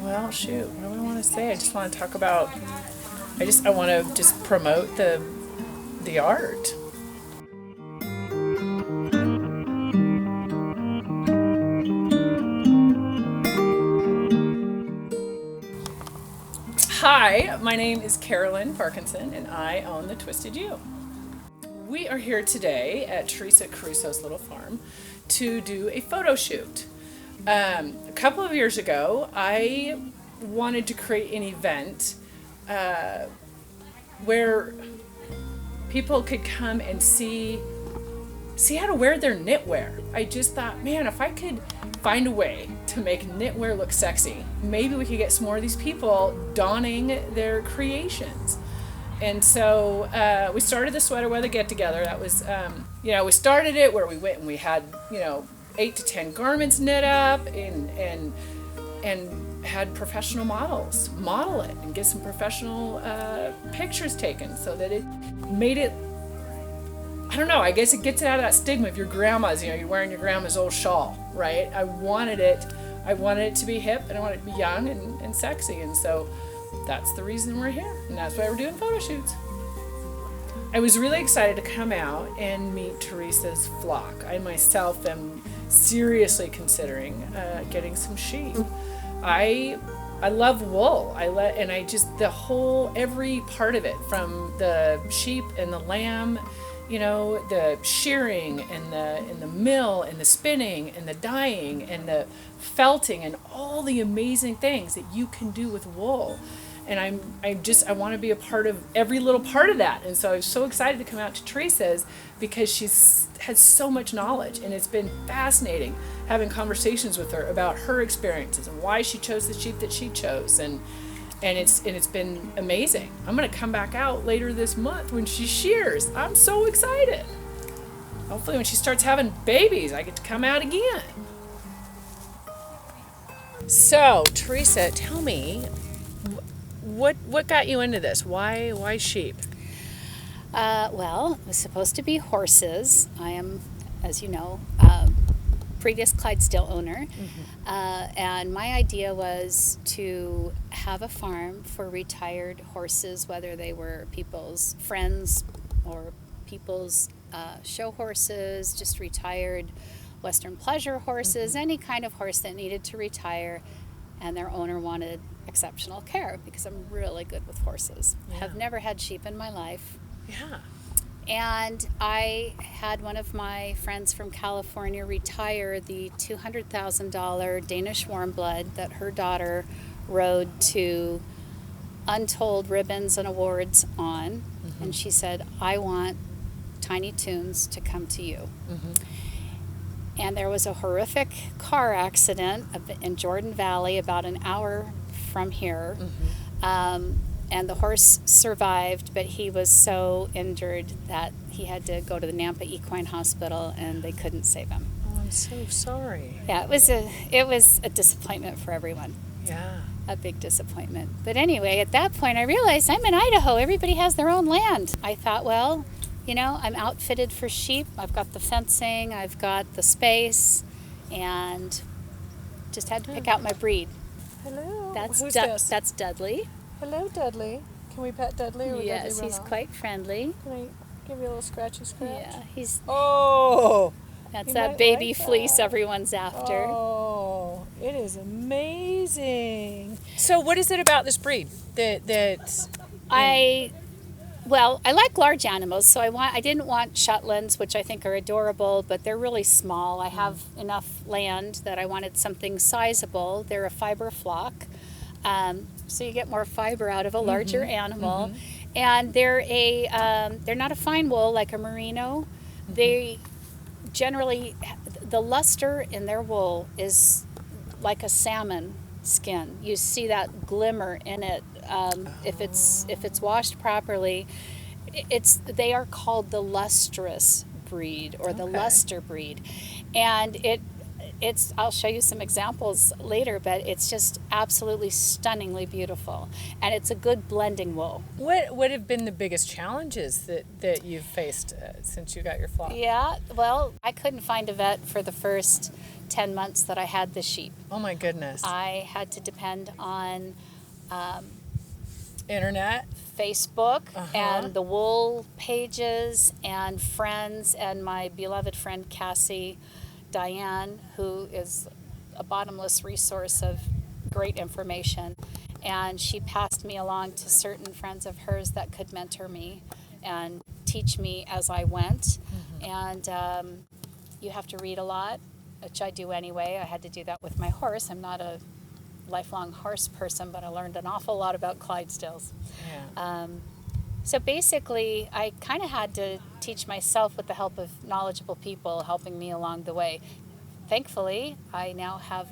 Well, shoot, what do I want to say? I just want to talk about. I want to just promote the art. Hi, my name is Carolyn Parkinson, and I own the Twisted U. We are here today at Teresa Caruso's little farm to do a photo shoot. A couple of years ago, I wanted to create an event where people could come and see how to wear their knitwear. I just thought, man, if I could find a way to make knitwear look sexy, maybe we could get some more of these people donning their creations. And so we started the Sweater Weather Get Together. That was, we started it where we went and we had, 8 to 10 garments knit up and had professional models model it and get some professional pictures taken so that it made it, I don't know, I guess it gets it out of that stigma of your grandma's, you're wearing your grandma's old shawl, right? I wanted it to be hip, and I wanted it to be young and sexy, and so that's the reason we're here, and that's why we're doing photo shoots. I was really excited to come out and meet Teresa's flock. I myself am seriously considering getting some sheep. I love wool. Every part of it, from the sheep and the lamb, the shearing and the mill and the spinning and the dyeing and the felting and all the amazing things that you can do with wool. And I want to be a part of every little part of that. And so I was so excited to come out to Teresa's because has so much knowledge, and it's been fascinating having conversations with her about her experiences and why she chose the sheep that she chose. And it's been amazing. I'm going to come back out later this month when she shears. I'm so excited. Hopefully when she starts having babies, I get to come out again. So, Teresa, tell me, what got you into this? Why sheep? Well, it was supposed to be horses. I am, as you know, previous Clydesdale owner. Mm-hmm. And my idea was to have a farm for retired horses, whether they were people's friends or people's show horses, just retired Western pleasure horses, mm-hmm. any kind of horse that needed to retire, and their owner wanted exceptional care, because I'm really good with horses. Yeah. Have never had sheep in my life. Yeah. And I had one of my friends from California retire the $200,000 Danish warm blood that her daughter rode to untold ribbons and awards on. Mm-hmm. And she said, I want Tiny Toons to come to you. Mm-hmm. And there was a horrific car accident in Jordan Valley about an hour from here. Mm-hmm. And the horse survived, but he was so injured that he had to go to the Nampa Equine Hospital, and they couldn't save him. Oh, I'm so sorry. Yeah, it was a disappointment for everyone. Yeah. A big disappointment. But anyway, at that point, I realized I'm in Idaho. Everybody has their own land. I thought, well, I'm outfitted for sheep. I've got the fencing, I've got the space, and just had to pick out my breed. Hello. Who's this? That's Dudley. Hello, Dudley. Can we pet Dudley? Or yes, Dudley he's quite friendly. Can I give you a little scratchy scratch? Yeah, he's... Oh! That's that baby fleece everyone's after. Oh, it is amazing. So what is it about this breed that I like large animals, so I didn't want Shetlands, which I think are adorable, but they're really small. I have enough land that I wanted something sizable. They're a fiber flock, so you get more fiber out of a larger mm-hmm. animal. Mm-hmm. And they're not a fine wool like a merino. Mm-hmm. They generally, the luster in their wool is like a salmon skin. You see that glimmer in it. If it's washed properly, they are called the lustrous breed or the luster breed, and it's I'll show you some examples later, but it's just absolutely stunningly beautiful, and it's a good blending wool. What have been the biggest challenges that you've faced since you got your flock? Yeah, well, I couldn't find a vet for the first 10 months that I had the sheep. Oh my goodness. I had to depend on Internet? Facebook and the wool pages and friends and my beloved friend Cassie Diane, who is a bottomless resource of great information. And she passed me along to certain friends of hers that could mentor me and teach me as I went. And you have to read a lot, which I do anyway. I had to do that with my horse. I'm not a lifelong horse person, but I learned an awful lot about Clydesdales. Yeah. So basically, I kind of had to teach myself with the help of knowledgeable people helping me along the way. Thankfully, I now have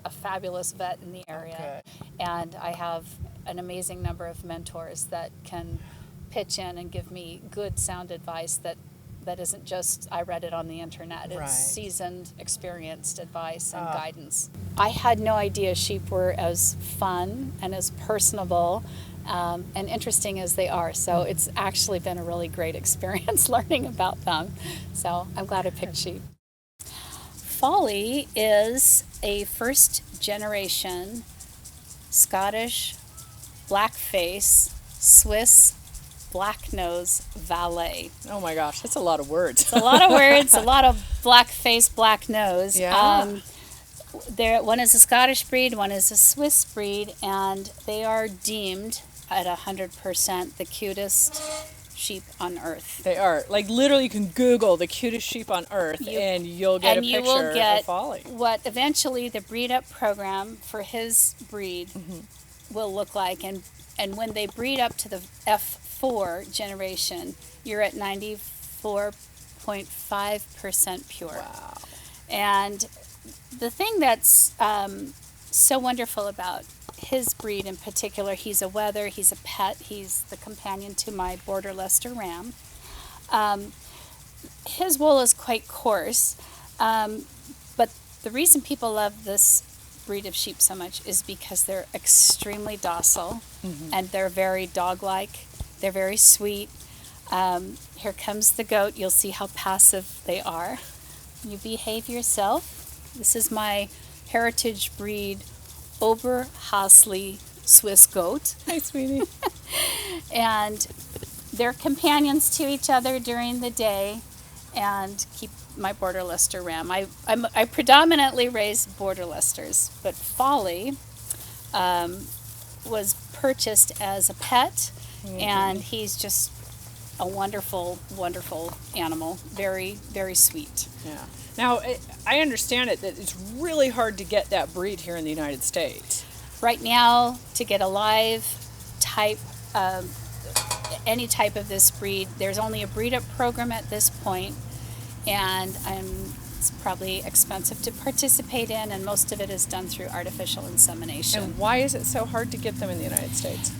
a fabulous vet in the area, and I have an amazing number of mentors that can pitch in and give me good sound advice that isn't just I read it on the internet. It's seasoned, experienced advice and guidance. I had no idea sheep were as fun and as personable and interesting as they are. So it's actually been a really great experience learning about them. So I'm glad I picked sheep. Folly is a first generation Scottish blackface Swiss black nose valet. Oh my gosh, that's a lot of words. It's a lot of words, a lot of black face, black nose. Yeah. One is a Scottish breed, one is a Swiss breed, and they are deemed at 100% the cutest sheep on earth. They are. Like literally you can Google the cutest sheep on earth and you'll get a picture of Folly. What eventually the breed up program for his breed will look like. And when they breed up to the F4 generation, you're at 94.5% pure. Wow. And the thing that's so wonderful about his breed in particular, he's a wether, he's a pet, he's the companion to my Border Leicester Ram. His wool is quite coarse, but the reason people love this breed of sheep so much is because they're extremely docile and they're very dog-like, they're very sweet. Here comes the goat, you'll see how passive they are. You behave yourself. This is my heritage breed Oberhasli Swiss goat. Hi, sweetie. And they're companions to each other during the day and keep my Border Leicester Ram. I predominantly raise Border Leicesters, but Folly was purchased as a pet, and he's just a wonderful, wonderful animal. Very, very sweet. Yeah. Now, I understand it that it's really hard to get that breed here in the United States. Right now, to get a live type, any type of this breed, there's only a breed up program at this point, and it's probably expensive to participate in, and most of it is done through artificial insemination. And why is it so hard to get them in the United States?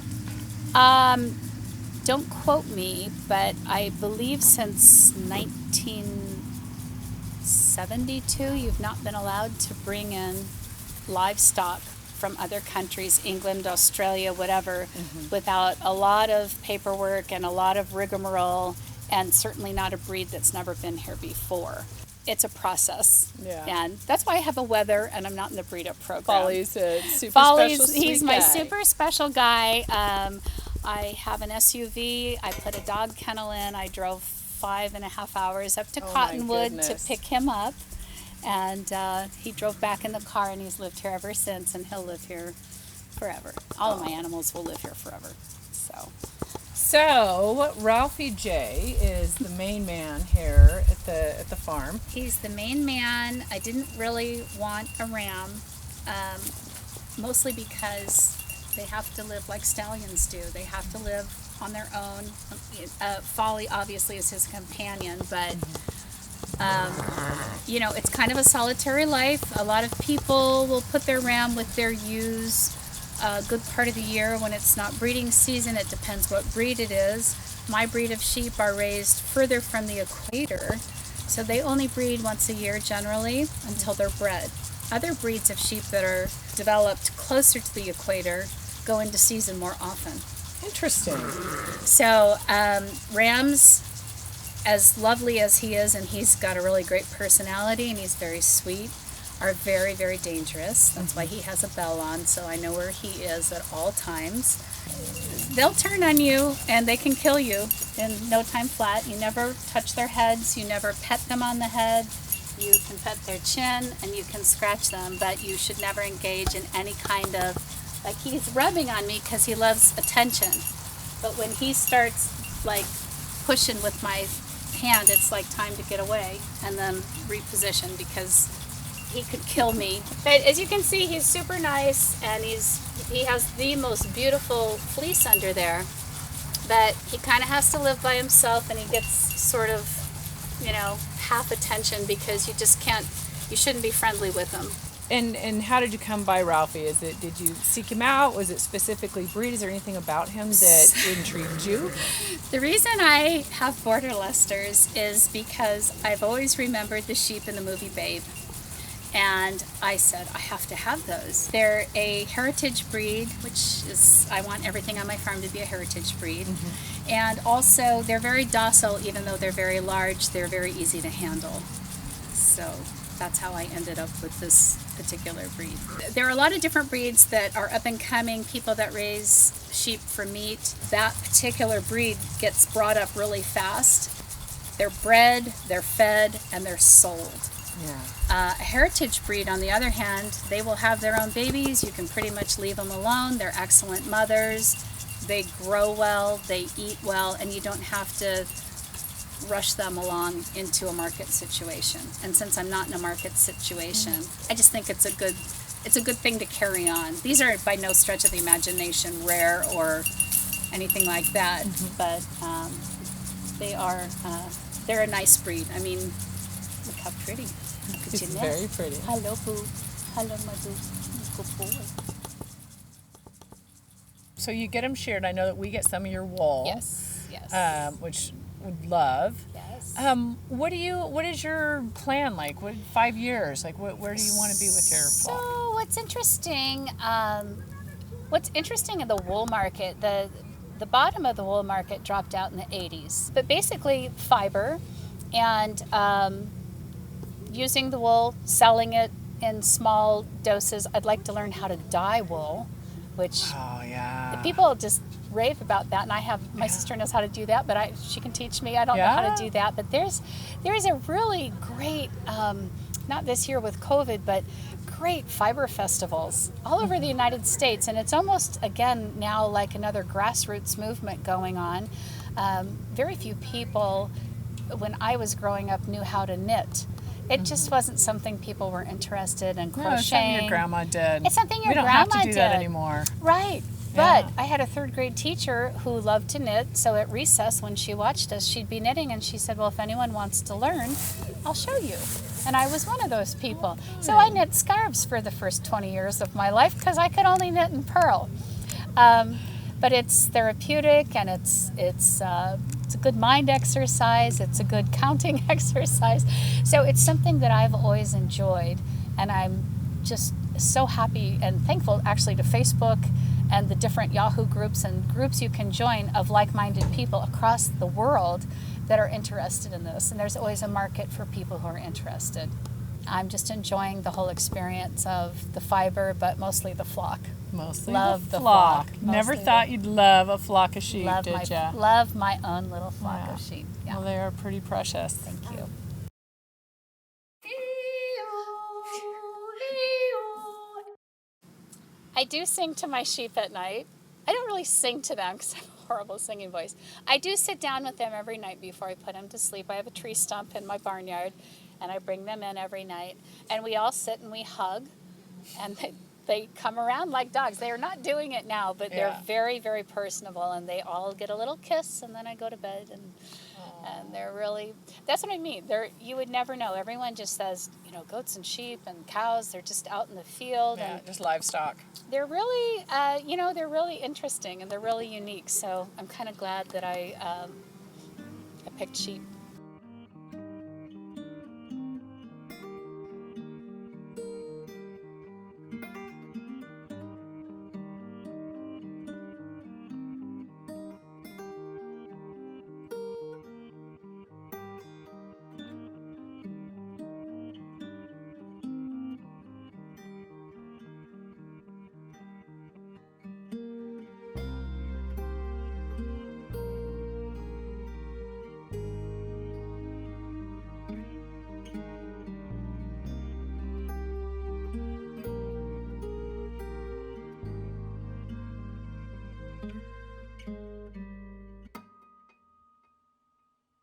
Don't quote me, but I believe since 1972, you've not been allowed to bring in livestock from other countries, England, Australia, whatever, without a lot of paperwork and a lot of rigmarole, and certainly not a breed that's never been here before. It's a process. Yeah. And that's why I have a wether and I'm not in the breed up program. Folly's a super special sweet he's my guy. super special guy. I have an SUV. I put a dog kennel in. I drove 5.5 hours up to Cottonwood to pick him up. And he drove back in the car, and he's lived here ever since, and he'll live here forever. All of my animals will live here forever. So Ralphie J is the main man here at the farm. He's the main man. I didn't really want a ram, mostly because they have to live like stallions do. They have to live on their own. Folly obviously is his companion, but it's kind of a solitary life. A lot of people will put their ram with their ewes a good part of the year when it's not breeding season. It depends what breed it is. My breed of sheep are raised further from the equator, so they only breed once a year generally until they're bred. Other breeds of sheep that are developed closer to the equator go into season more often. Interesting. So Ram's, as lovely as he is, and he's got a really great personality and he's very sweet, are very, very dangerous. That's why he has a bell on, so I know where he is at all times. They'll turn on you and they can kill you in no time flat. You never touch their heads, you never pet them on the head. You can pet their chin and you can scratch them, but you should never engage in any kind of, like he's rubbing on me because he loves attention. But when he starts like pushing with my hand, it's like time to get away and then reposition because he could kill me. But as you can see, he's super nice and he has the most beautiful fleece under there. But he kind of has to live by himself and he gets sort of, half attention because you shouldn't be friendly with him. And how did you come by Ralphie? Did you seek him out? Was it specifically breed? Is there anything about him that intrigued you? The reason I have border Leicesters is because I've always remembered the sheep in the movie Babe. And I said, I have to have those. They're a heritage breed, which is, I want everything on my farm to be a heritage breed. Mm-hmm. And also, they're very docile, even though they're very large, they're very easy to handle. So that's how I ended up with this particular breed. There are a lot of different breeds that are up and coming, people that raise sheep for meat. That particular breed gets brought up really fast. They're bred, they're fed, and they're sold. Yeah. A heritage breed, on the other hand, they will have their own babies. You can pretty much leave them alone. They're excellent mothers. They grow well, they eat well, and you don't have to rush them along into a market situation. And since I'm not in a market situation, I just think it's a good thing to carry on. These are by no stretch of the imagination rare or anything like that, but they're a nice breed. I mean, look how pretty. Look at It's your very nest. pretty. Hello, boo. Hello, my boo. Good boy. So you get them sheared. I know that we get some of your wool. Yes. Which would love. Yes. What is your plan like? 5 years? Like where do you want to be with your flock? So what's interesting in the wool market, the bottom of the wool market dropped out in the 80s. But basically fiber and using the wool, selling it in small doses. I'd like to learn how to dye wool, which people just rave about that, and my sister knows how to do that, but she can teach me. I don't know how to do that, but there's a really great, not this year with COVID, but great fiber festivals all over the United States, and it's almost again now like another grassroots movement going on. Very few people when I was growing up knew how to knit. It just wasn't something people were interested in. Crocheting. No, it's something your grandma did. It's something your grandma did. We don't have to do that anymore. Right. But I had a third grade teacher who loved to knit, so at recess when she watched us, she'd be knitting, and she said, well, if anyone wants to learn, I'll show you. And I was one of those people. So I knit scarves for the first 20 years of my life because I could only knit in pearl. But it's therapeutic, and it's a good mind exercise. It's a good counting exercise. So it's something that I've always enjoyed, and I'm just so happy and thankful actually to Facebook and the different Yahoo groups and groups you can join of like-minded people across the world that are interested in this. And there's always a market for people who are interested. I'm just enjoying the whole experience of the fiber, but mostly the flock. Mostly love the flock. Never thought you'd love a flock of sheep, did ya? Love my own little flock of sheep. Yeah. Well, they are pretty precious. Thank you. I do sing to my sheep at night. I don't really sing to them because I have a horrible singing voice. I do sit down with them every night before I put them to sleep. I have a tree stump in my barnyard, and I bring them in every night. And we all sit and we hug, and they come around like dogs. They are not doing it now, but they're very, very personable, and they all get a little kiss, and then I go to bed, and they're really, that's what I mean. You would never know. Everyone just says, goats and sheep and cows, they're just out in the field. Yeah, and just livestock. They're really, they're really interesting, and they're really unique. So I'm kind of glad that I picked sheep.